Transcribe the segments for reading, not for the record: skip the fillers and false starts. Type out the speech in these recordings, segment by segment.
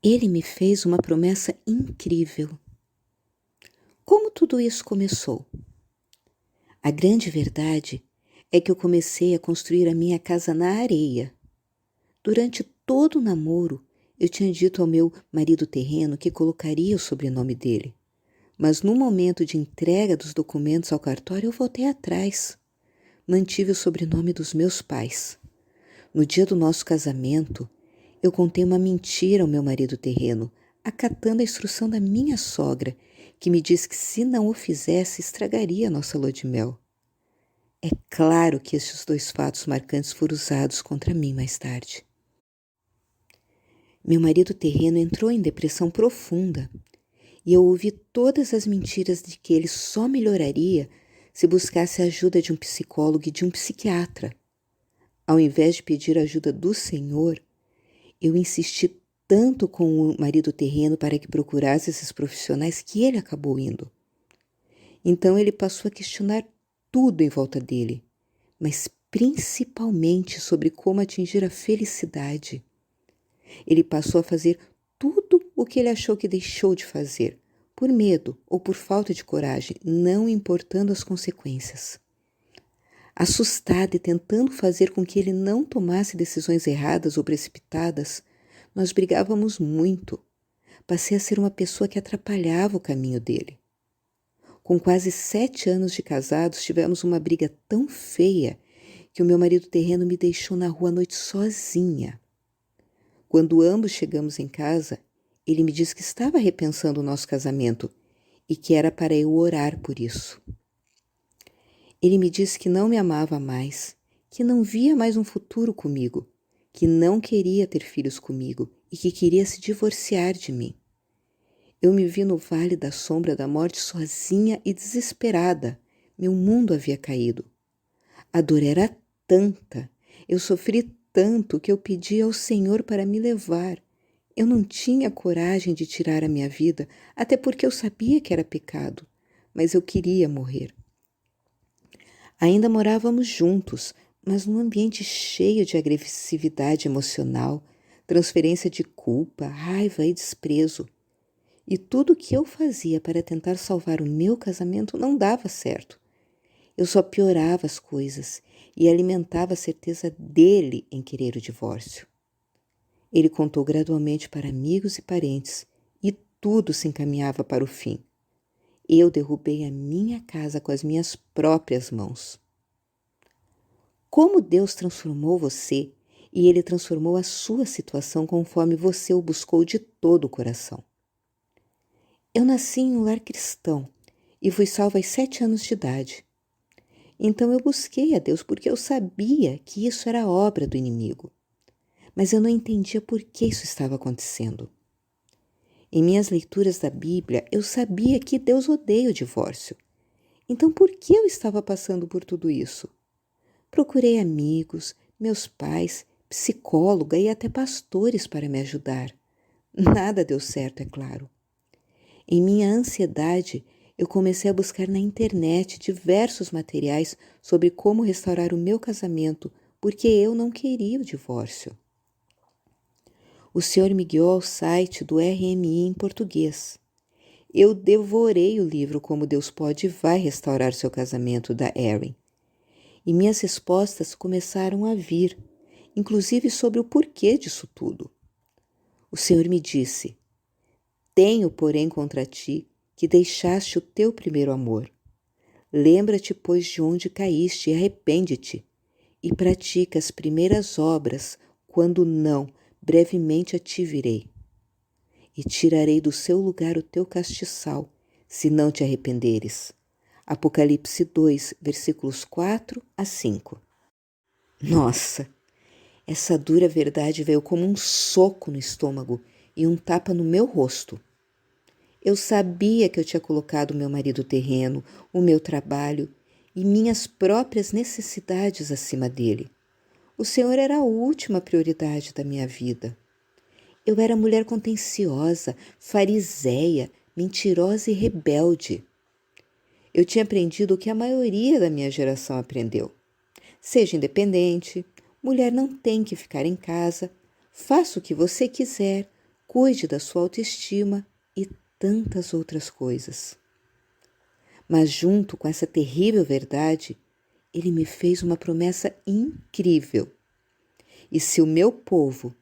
Ele me fez uma promessa incrível. Como tudo isso começou? A grande verdade é que eu comecei a construir a minha casa na areia. Durante todo o namoro, eu tinha dito ao meu marido terreno que colocaria o sobrenome dele. Mas no momento de entrega dos documentos ao cartório, eu voltei atrás. Mantive o sobrenome dos meus pais. No dia do nosso casamento, eu contei uma mentira ao meu marido terreno, acatando a instrução da minha sogra, que me disse que se não o fizesse, estragaria a nossa lua de mel. É claro que estes dois fatos marcantes foram usados contra mim mais tarde. Meu marido terreno entrou em depressão profunda e eu ouvi todas as mentiras de que ele só melhoraria se buscasse a ajuda de um psicólogo e de um psiquiatra. Ao invés de pedir a ajuda do Senhor, eu insisti tanto com o marido terreno para que procurasse esses profissionais que ele acabou indo. Então ele passou a questionar tudo em volta dele, mas principalmente sobre como atingir a felicidade. Ele passou a fazer tudo o que ele achou que deixou de fazer, por medo ou por falta de coragem, não importando as consequências. Assustada e tentando fazer com que ele não tomasse decisões erradas ou precipitadas, nós brigávamos muito. Passei a ser uma pessoa que atrapalhava o caminho dele. Com quase 7 anos de casados, tivemos uma briga tão feia que o meu marido terreno me deixou na rua à noite sozinha. Quando ambos chegamos em casa, ele me disse que estava repensando o nosso casamento e que era para eu orar por isso. Ele me disse que não me amava mais, que não via mais um futuro comigo, que não queria ter filhos comigo e que queria se divorciar de mim. Eu me vi no vale da sombra da morte sozinha e desesperada. Meu mundo havia caído. A dor era tanta, eu sofri tanto que eu pedi ao Senhor para me levar. Eu não tinha coragem de tirar a minha vida, até porque eu sabia que era pecado, mas eu queria morrer. Ainda morávamos juntos, mas num ambiente cheio de agressividade emocional, transferência de culpa, raiva e desprezo. E tudo o que eu fazia para tentar salvar o meu casamento não dava certo. Eu só piorava as coisas e alimentava a certeza dele em querer o divórcio. Ele contou gradualmente para amigos e parentes e tudo se encaminhava para o fim. Eu derrubei a minha casa com as minhas próprias mãos. Como Deus transformou você e Ele transformou a sua situação conforme você o buscou de todo o coração. Eu nasci em um lar cristão e fui salva aos 7 anos de idade. Então eu busquei a Deus porque eu sabia que isso era obra do inimigo. Mas eu não entendia por que isso estava acontecendo. Em minhas leituras da Bíblia, eu sabia que Deus odeia o divórcio. Então por que eu estava passando por tudo isso? Procurei amigos, meus pais, psicóloga e até pastores para me ajudar. Nada deu certo, é claro. Em minha ansiedade, eu comecei a buscar na internet diversos materiais sobre como restaurar o meu casamento, porque eu não queria o divórcio. O Senhor me guiou ao site do RMI em português. Eu devorei o livro Como Deus Pode e Vai Restaurar Seu Casamento, da Erin. E minhas respostas começaram a vir, inclusive sobre o porquê disso tudo. O Senhor me disse: tenho, porém, contra ti que deixaste o teu primeiro amor. Lembra-te, pois, de onde caíste e arrepende-te, e pratica as primeiras obras, quando não, brevemente a te virei. E tirarei do seu lugar o teu castiçal, se não te arrependeres. Apocalipse 2, versículos 4 a 5. Nossa, essa dura verdade veio como um soco no estômago e um tapa no meu rosto. Eu sabia que eu tinha colocado o meu marido terreno, o meu trabalho e minhas próprias necessidades acima dele. O Senhor era a última prioridade da minha vida. Eu era mulher contenciosa, fariseia, mentirosa e rebelde. Eu tinha aprendido o que a maioria da minha geração aprendeu. Seja independente, mulher não tem que ficar em casa, faça o que você quiser, cuide da sua autoestima e tantas outras coisas. Mas junto com essa terrível verdade, ele me fez uma promessa incrível. E se o meu povo,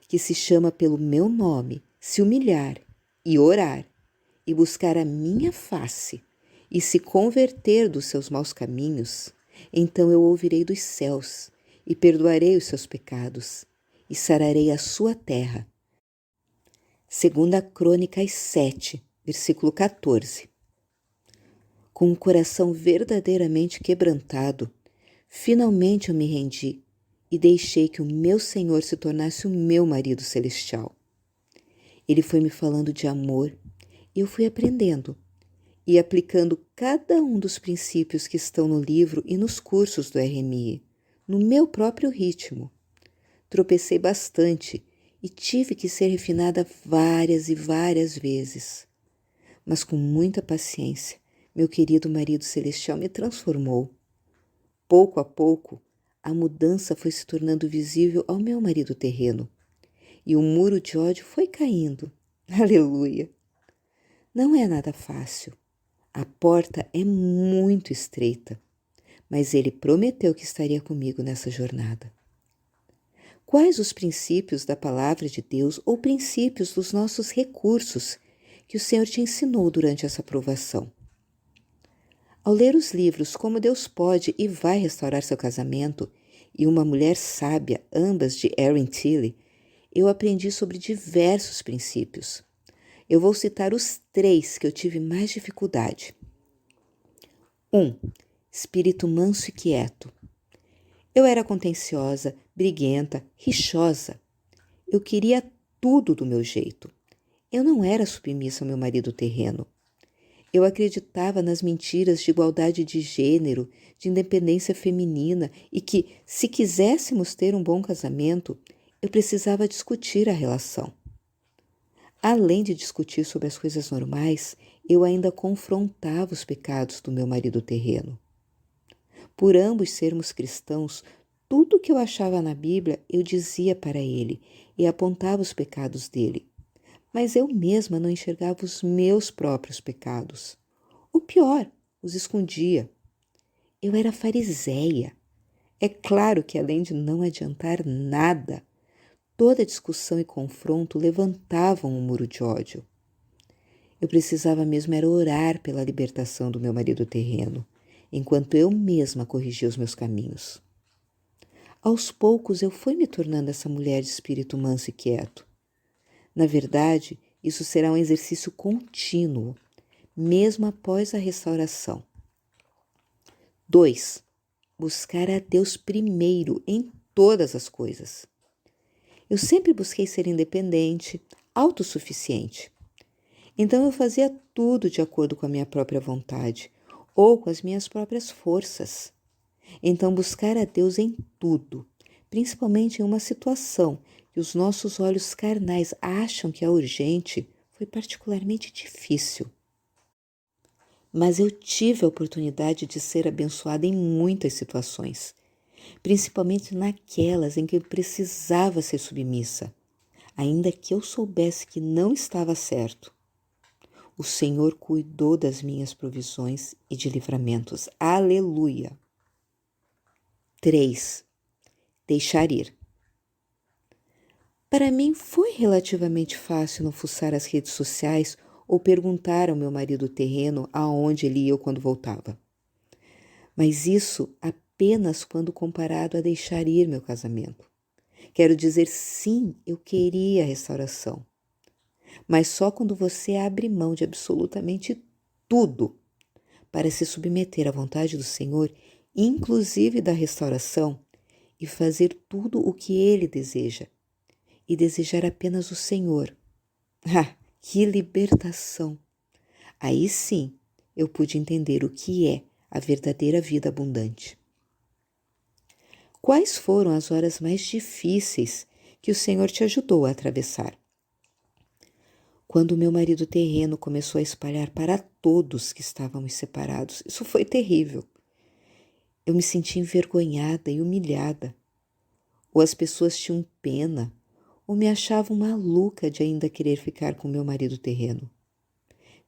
que se chama pelo meu nome, se humilhar e orar e buscar a minha face e se converter dos seus maus caminhos, então eu ouvirei dos céus e perdoarei os seus pecados e sararei a sua terra. 2 Crônicas 7, versículo 14. Com o coração verdadeiramente quebrantado, finalmente eu me rendi e deixei que o meu Senhor se tornasse o meu marido celestial. Ele foi me falando de amor e eu fui aprendendo e aplicando cada um dos princípios que estão no livro e nos cursos do RMI, no meu próprio ritmo. Tropecei bastante e tive que ser refinada várias e várias vezes. Mas com muita paciência, meu querido marido celestial me transformou. Pouco a pouco, a mudança foi se tornando visível ao meu marido terreno, e o muro de ódio foi caindo. Aleluia! Não é nada fácil. A porta é muito estreita, mas ele prometeu que estaria comigo nessa jornada. Quais os princípios da palavra de Deus ou princípios dos nossos recursos que o Senhor te ensinou durante essa provação? Ao ler os livros Como Deus Pode e Vai Restaurar Seu Casamento e Uma Mulher Sábia, ambas de Erin Tilly, eu aprendi sobre diversos princípios. Eu vou citar os 3 que eu tive mais dificuldade. 1. Espírito manso e quieto. Eu era contenciosa, briguenta, rixosa. Eu queria tudo do meu jeito. Eu não era submissa ao meu marido terreno. Eu acreditava nas mentiras de igualdade de gênero, de independência feminina e que, se quiséssemos ter um bom casamento, eu precisava discutir a relação. Além de discutir sobre as coisas normais, eu ainda confrontava os pecados do meu marido terreno. Por ambos sermos cristãos, tudo o que eu achava na Bíblia eu dizia para ele e apontava os pecados dele. Mas eu mesma não enxergava os meus próprios pecados. O pior, os escondia. Eu era fariseia. É claro que, além de não adiantar nada, toda discussão e confronto levantavam um muro de ódio. Eu precisava mesmo era orar pela libertação do meu marido terreno, enquanto eu mesma corrigia os meus caminhos. Aos poucos eu fui me tornando essa mulher de espírito manso e quieto. Na verdade, isso será um exercício contínuo, mesmo após a restauração. 2. Buscar a Deus primeiro em todas as coisas. Eu sempre busquei ser independente, autossuficiente. Então eu fazia tudo de acordo com a minha própria vontade ou com as minhas próprias forças. Então buscar a Deus em tudo, principalmente em uma situação que os nossos olhos carnais acham que é urgente, foi particularmente difícil. Mas eu tive a oportunidade de ser abençoada em muitas situações, principalmente naquelas em que eu precisava ser submissa, ainda que eu soubesse que não estava certo. O Senhor cuidou das minhas provisões e de livramentos. Aleluia! 3. Deixar ir. Para mim foi relativamente fácil não fuçar as redes sociais ou perguntar ao meu marido terreno aonde ele ia quando voltava. Mas isso apenas quando comparado a deixar ir meu casamento. Quero dizer, sim, eu queria a restauração. Mas só quando você abre mão de absolutamente tudo para se submeter à vontade do Senhor, inclusive da restauração, e fazer tudo o que Ele deseja, e desejar apenas o Senhor. Ah, que libertação! Aí sim eu pude entender o que é a verdadeira vida abundante. Quais foram as horas mais difíceis que o Senhor te ajudou a atravessar? Quando meu marido terreno começou a espalhar para todos que estávamos separados, isso foi terrível. Eu me senti envergonhada e humilhada. Ou as pessoas tinham pena, ou me achavam maluca de ainda querer ficar com meu marido terreno.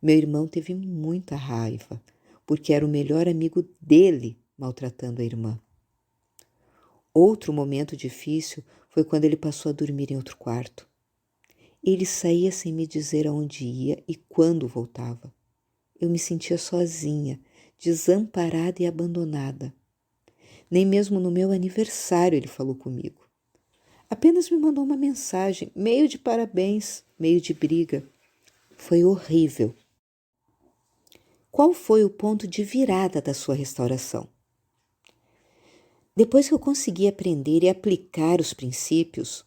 Meu irmão teve muita raiva, porque era o melhor amigo dele maltratando a irmã. Outro momento difícil foi quando ele passou a dormir em outro quarto. Ele saía sem me dizer aonde ia e quando voltava. Eu me sentia sozinha, desamparada e abandonada. Nem mesmo no meu aniversário ele falou comigo. Apenas me mandou uma mensagem, meio de parabéns, meio de briga. Foi horrível. Qual foi o ponto de virada da sua restauração? Depois que eu consegui aprender e aplicar os princípios,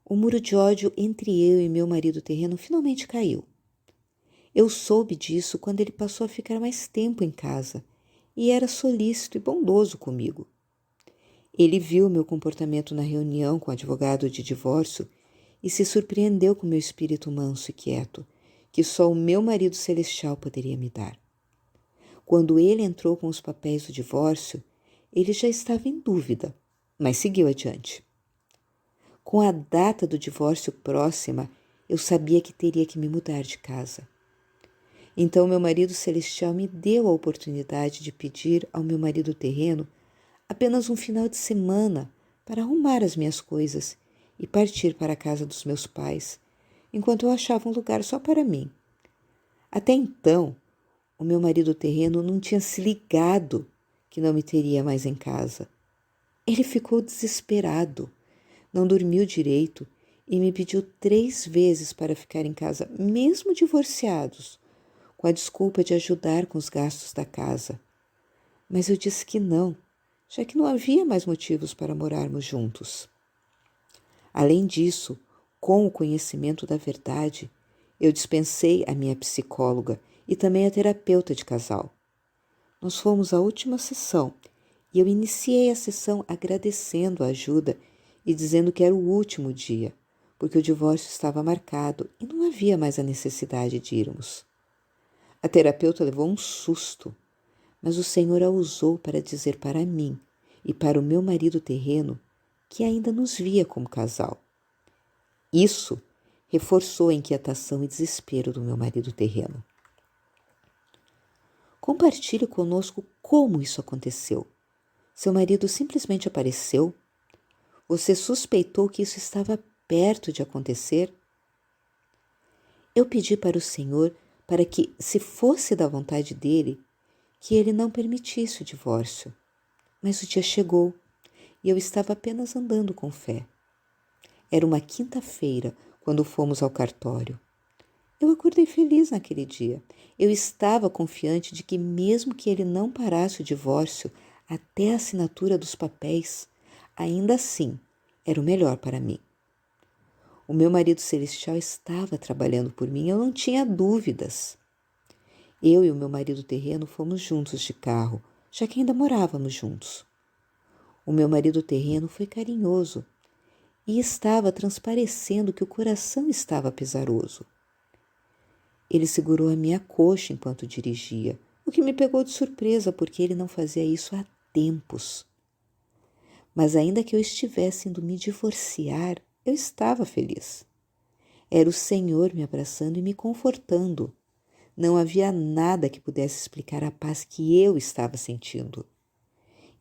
o muro de ódio entre eu e meu marido terreno finalmente caiu. Eu soube disso quando ele passou a ficar mais tempo em casa e era solícito e bondoso comigo. Ele viu meu comportamento na reunião com o advogado de divórcio e se surpreendeu com meu espírito manso e quieto, que só o meu marido celestial poderia me dar. Quando ele entrou com os papéis do divórcio, ele já estava em dúvida, mas seguiu adiante. Com a data do divórcio próxima, eu sabia que teria que me mudar de casa. Então meu marido celestial me deu a oportunidade de pedir ao meu marido terreno apenas um final de semana para arrumar as minhas coisas e partir para a casa dos meus pais, enquanto eu achava um lugar só para mim. Até então, o meu marido terreno não tinha se ligado que não me teria mais em casa. Ele ficou desesperado, não dormiu direito e me pediu 3 vezes para ficar em casa, mesmo divorciados, com a desculpa de ajudar com os gastos da casa. Mas eu disse que não, já que não havia mais motivos para morarmos juntos. Além disso, com o conhecimento da verdade, eu dispensei a minha psicóloga e também a terapeuta de casal. Nós fomos à última sessão e eu iniciei a sessão agradecendo a ajuda e dizendo que era o último dia, porque o divórcio estava marcado e não havia mais a necessidade de irmos. A terapeuta levou um susto, mas o Senhor a usou para dizer para mim e para o meu marido terreno que ainda nos via como casal. Isso reforçou a inquietação e desespero do meu marido terreno. Compartilhe conosco como isso aconteceu. Seu marido simplesmente apareceu? Você suspeitou que isso estava perto de acontecer? Eu pedi para o Senhor para que, se fosse da vontade dele, que ele não permitisse o divórcio. Mas o dia chegou e eu estava apenas andando com fé. Era uma quinta-feira quando fomos ao cartório. Eu acordei feliz naquele dia. Eu estava confiante de que mesmo que ele não parasse o divórcio até a assinatura dos papéis, ainda assim era o melhor para mim. O meu marido celestial estava trabalhando por mim, eu não tinha dúvidas. Eu e o meu marido terreno fomos juntos de carro, já que ainda morávamos juntos. O meu marido terreno foi carinhoso e estava transparecendo que o coração estava pesaroso. Ele segurou a minha coxa enquanto dirigia, o que me pegou de surpresa porque ele não fazia isso há tempos. Mas ainda que eu estivesse indo me divorciar, eu estava feliz. Era o Senhor me abraçando e me confortando. Não havia nada que pudesse explicar a paz que eu estava sentindo.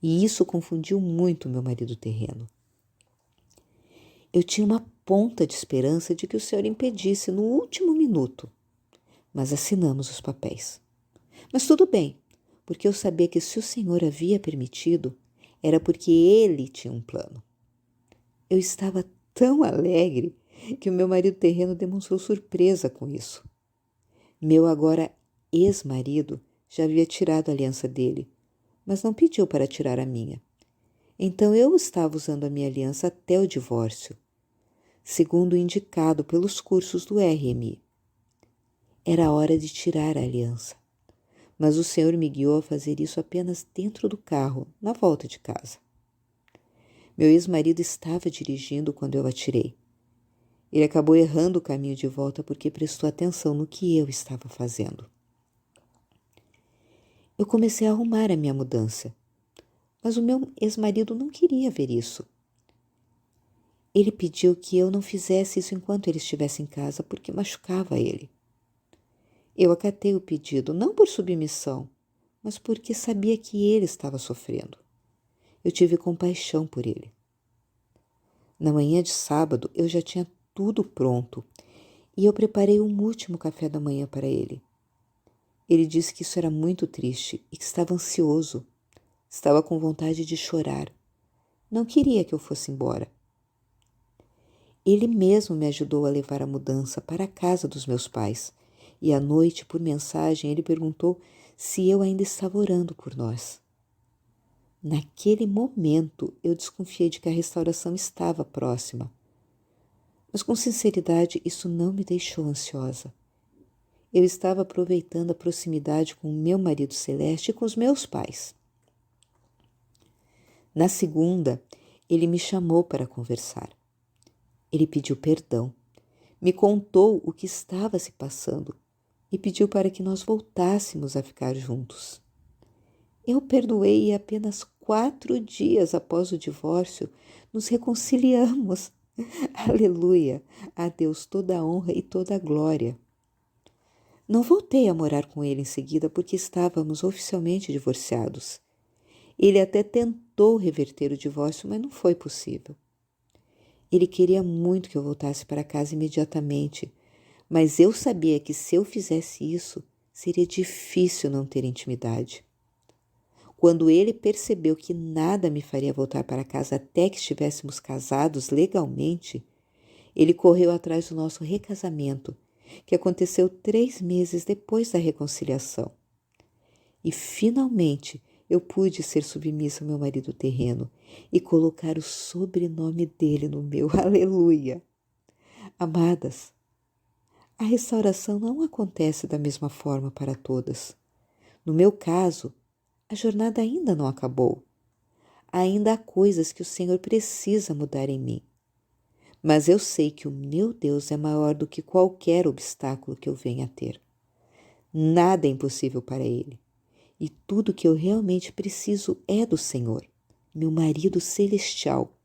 E isso confundiu muito meu marido terreno. Eu tinha uma ponta de esperança de que o Senhor impedisse no último minuto, mas assinamos os papéis. Mas tudo bem, porque eu sabia que se o Senhor havia permitido, era porque Ele tinha um plano. Eu estava tão alegre que o meu marido terreno demonstrou surpresa com isso. Meu agora ex-marido já havia tirado a aliança dele, mas não pediu para tirar a minha. Então eu estava usando a minha aliança até o divórcio, segundo o indicado pelos cursos do RMI. Era hora de tirar a aliança, mas o Senhor me guiou a fazer isso apenas dentro do carro, na volta de casa. Meu ex-marido estava dirigindo quando eu a tirei. Ele acabou errando o caminho de volta porque prestou atenção no que eu estava fazendo. Eu comecei a arrumar a minha mudança, mas o meu ex-marido não queria ver isso. Ele pediu que eu não fizesse isso enquanto ele estivesse em casa, porque machucava ele. Eu acatei o pedido, não por submissão, mas porque sabia que ele estava sofrendo. Eu tive compaixão por ele. Na manhã de sábado, eu já tinha tudo pronto e eu preparei um último café da manhã para ele. Ele disse que isso era muito triste e que estava ansioso. Estava com vontade de chorar. Não queria que eu fosse embora. Ele mesmo me ajudou a levar a mudança para a casa dos meus pais. E à noite, por mensagem, ele perguntou se eu ainda estava orando por nós. Naquele momento, eu desconfiei de que a restauração estava próxima. Mas com sinceridade, isso não me deixou ansiosa. Eu estava aproveitando a proximidade com o meu marido celeste e com os meus pais. Na segunda, ele me chamou para conversar. Ele pediu perdão, me contou o que estava se passando e pediu para que nós voltássemos a ficar juntos. Eu perdoei e apenas 4 dias após o divórcio nos reconciliamos. Aleluia! A Deus toda a honra e toda a glória. Não voltei a morar com ele em seguida porque estávamos oficialmente divorciados. Ele até tentou reverter o divórcio, mas não foi possível. Ele queria muito que eu voltasse para casa imediatamente, mas eu sabia que se eu fizesse isso, seria difícil não ter intimidade. Quando ele percebeu que nada me faria voltar para casa até que estivéssemos casados legalmente, ele correu atrás do nosso recasamento, que aconteceu 3 meses depois da reconciliação. E finalmente eu pude ser submissa ao meu marido terreno e colocar o sobrenome dele no meu. Aleluia! Amadas, a restauração não acontece da mesma forma para todas. No meu caso, a jornada ainda não acabou. Ainda há coisas que o Senhor precisa mudar em mim. Mas eu sei que o meu Deus é maior do que qualquer obstáculo que eu venha a ter. Nada é impossível para Ele. E tudo que eu realmente preciso é do Senhor, meu marido celestial,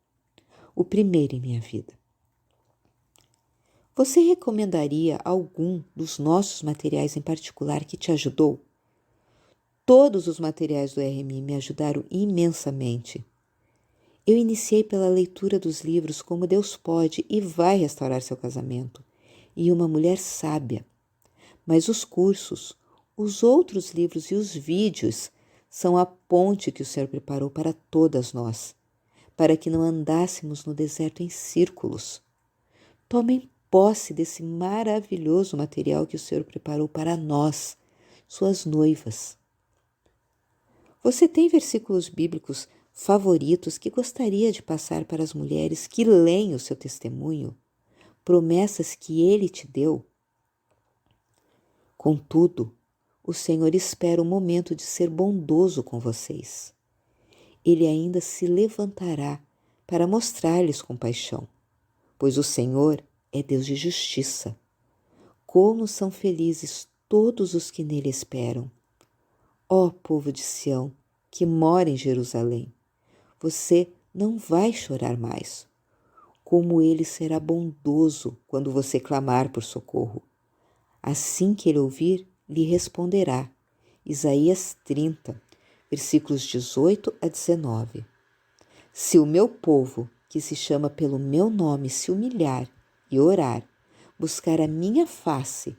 o primeiro em minha vida. Você recomendaria algum dos nossos materiais em particular que te ajudou? Todos os materiais do RMI me ajudaram imensamente. Eu iniciei pela leitura dos livros Como Deus Pode e Vai Restaurar Seu Casamento e Uma Mulher Sábia. Mas os cursos, os outros livros e os vídeos são a ponte que o Senhor preparou para todas nós, para que não andássemos no deserto em círculos. Tomem posse desse maravilhoso material que o Senhor preparou para nós, suas noivas. Você tem versículos bíblicos favoritos que gostaria de passar para as mulheres que leem o seu testemunho? Promessas que Ele te deu? Contudo, o Senhor espera o momento de ser bondoso com vocês. Ele ainda se levantará para mostrar-lhes compaixão, pois o Senhor é Deus de justiça. Como são felizes todos os que nele esperam. Ó povo de Sião, que mora em Jerusalém, você não vai chorar mais. Como ele será bondoso quando você clamar por socorro. Assim que ele ouvir, lhe responderá. Isaías 30, versículos 18 a 19. Se o meu povo, que se chama pelo meu nome, se humilhar e orar, buscar a minha face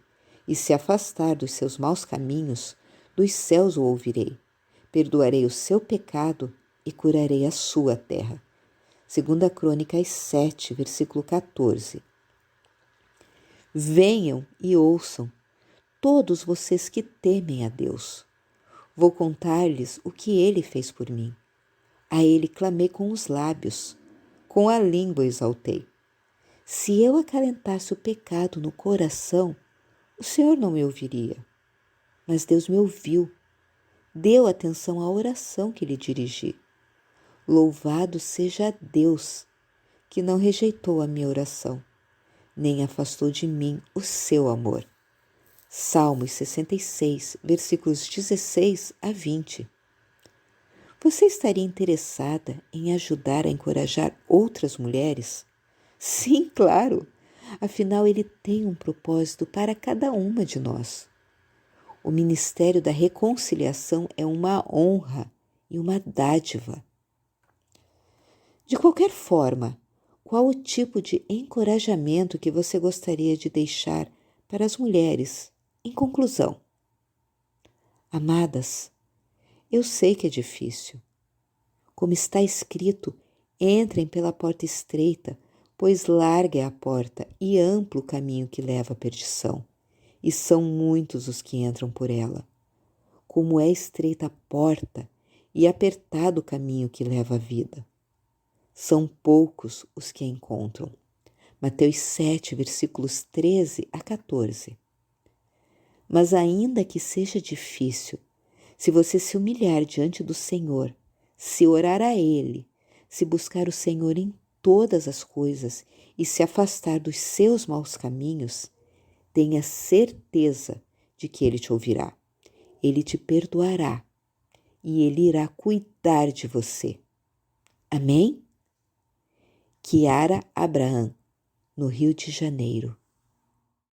e se afastar dos seus maus caminhos, dos céus o ouvirei, perdoarei o seu pecado e curarei a sua terra. 2 Crônicas 7, versículo 14. Venham e ouçam, todos vocês que temem a Deus. Vou contar-lhes o que Ele fez por mim. A Ele clamei com os lábios, com a língua exaltei. Se eu acalentasse o pecado no coração, o Senhor não me ouviria. Mas Deus me ouviu, deu atenção à oração que lhe dirigi. Louvado seja Deus, que não rejeitou a minha oração, nem afastou de mim o seu amor. Salmos 66, versículos 16 a 20. Você estaria interessada em ajudar a encorajar outras mulheres? Sim, claro. Afinal, ele tem um propósito para cada uma de nós. O ministério da reconciliação é uma honra e uma dádiva. De qualquer forma, qual o tipo de encorajamento que você gostaria de deixar para as mulheres? Em conclusão, amadas, eu sei que é difícil. Como está escrito, entrem pela porta estreita, pois larga é a porta e amplo o caminho que leva à perdição, e são muitos os que entram por ela. Como é estreita a porta e apertado o caminho que leva à vida. São poucos os que a encontram. Mateus 7, versículos 13 a 14. Mas ainda que seja difícil, se você se humilhar diante do Senhor, se orar a Ele, se buscar o Senhor em todas as coisas e se afastar dos seus maus caminhos, tenha certeza de que Ele te ouvirá. Ele te perdoará e Ele irá cuidar de você. Amém? Kiara Abraham, no Rio de Janeiro.